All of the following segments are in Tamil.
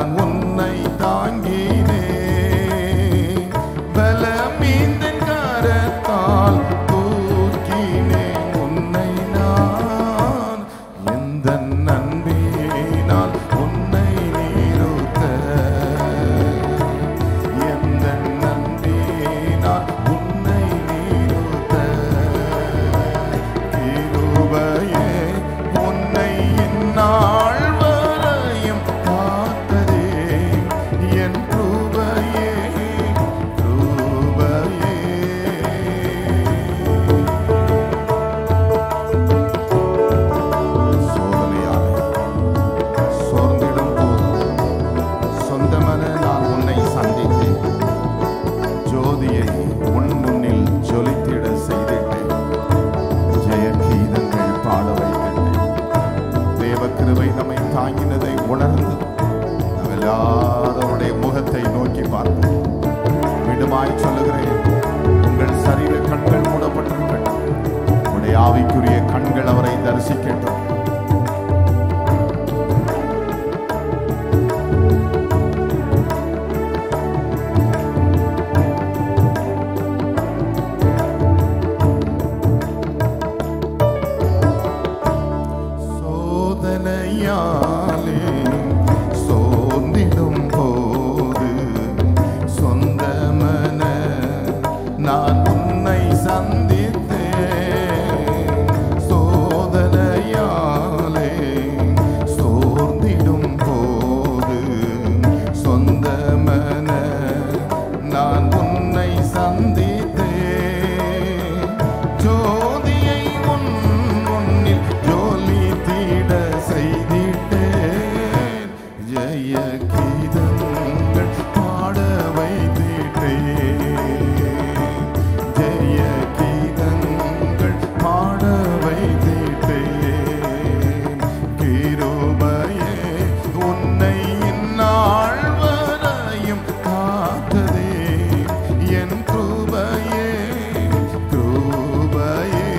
நான் உன்னை தாங்கினேன், பலமீந்தன் கரத்தால் தூக்கினேன் உன்னை நான். எந்த நன்பினால் உன்னை நிறுத்த, எந்த நன்பினால் உன்னை நிறுத்த, கிருபையே உன்னை இந்நாள் வரையும் காத்ததே, என் கிருபையே கிருபையே. சோதனையாலே சோர்ந்திடும் போது சொந்தமென நான் உன்னை சந்தித்தேன், ஜோதியை உன் முன்னில் ஜொலித்திட செய்திட்டேன், ஜெய கீதங்கள் பாட வைத்திட்டேன். தேவ கிருபை நம்மை தாங்கினதை உணர்ந்து நாம் எல்லாருடைய முகத்தை நோக்கி பார்ப்போம். மீண்டுமாய் சொல்லுகிறேன், உங்கள் சரீர கண்கள் மூடப்பட்டிருக்கட்டும், உடைய ஆவிக்குரிய கண்கள் அவரை தரிசிக்கட்டும். சோதனையாலே சோர்ந்திடும் போது சொந்தமென நான் உன்னை சந்தித்தேன், சோதனையாலே சோர்ந்திடும் போது சொந்தமென நான் உன்னை சந்தித்தேன், ஜோதியை உன் முன்னில் ஜொலித்திட செய்திட்டேன், ஜெய கீதங்கள் பாட வைத்திட்டேன், ஜெய கீதங்கள் பாட வைத்திட்டேன், கிருபையே உன்னை இந்நாள் வரையும் காத்ததே, என் கிருபையே கிருபையே.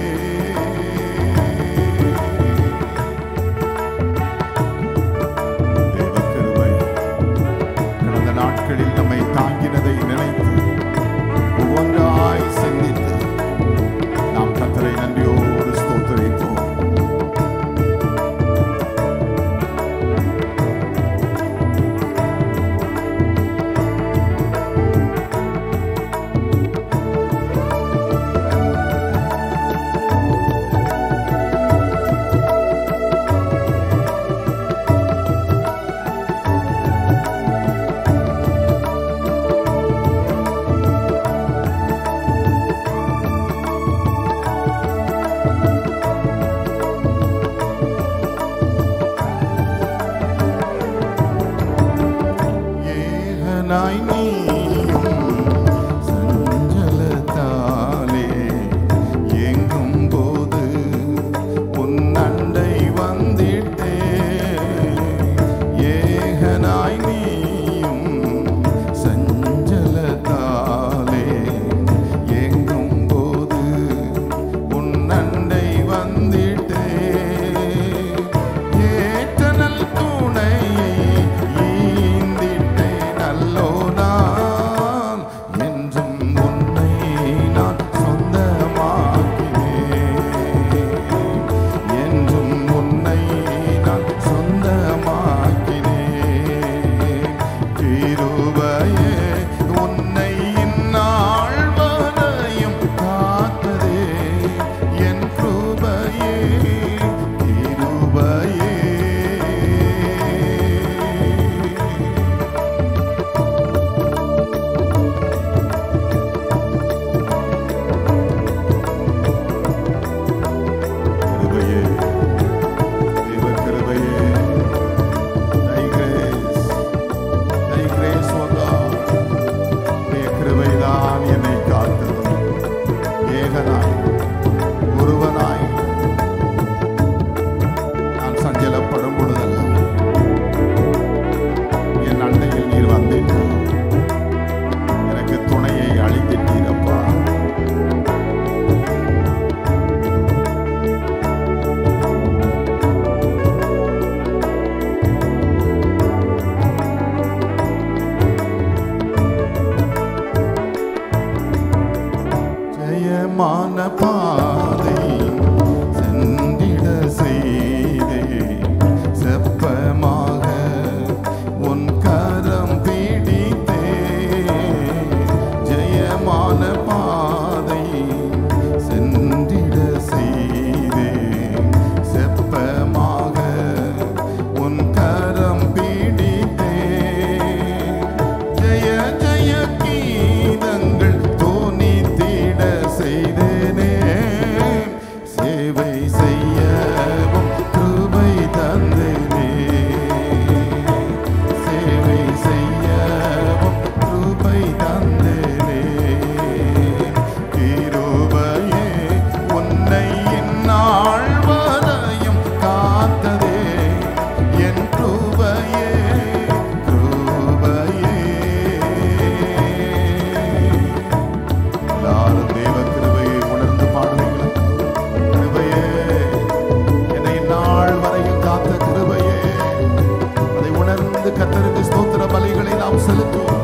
தேவ கிருபை கடந்த நாட்களில் நம்மை தாங்கினதை நினைத்து ஒவ்வொன்றாய் சிந்தித்து நாம் கர்த்தரை நன்றியோடு ஸ்தோத்திரிப்போம். ஏகனாய் நீயும் சஞ்சலத்தாலே எங்கும் போது உன் அண்டை வந்திட்டேன், ஏகனாய் நீயும் சஞ்சலத்தாலே எங்கும் போது உன் அண்டை வந்திட்டேன், ஏற்றனல் துணையை ஈந்திட்டேன் அல்லோ நான். ஜெயமான பாதை சென்றிட செய்தே செப்பமாக உன் கரம் பிடித்தே ஜெயமான பாதை சென்றிட செய்தே செப்பமாக உன் கரம் பிடித்தே ஜெய ஜெய கீதங்கள் தோனித்திட செய்தேனே சேவை செய்யவும் கிருபை தந்தேனே சேவை செய்யவும் கிருபை தந்தேனே கிருபையே உன்னை இந்நாள் வரையும் காத்ததே என் கிருபையே கிருபையே எல்லாரும் தேவ கிருபையை உணர்ந்து பாடுவீங்களா? கிருபையே என்னை இந்நாள் வரையும் காத்த கிருபையே அதை உணர்ந்து கர்த்தருக்கு ஸ்தோத்திர பலிகளை நாம் செலுத்துவோம்.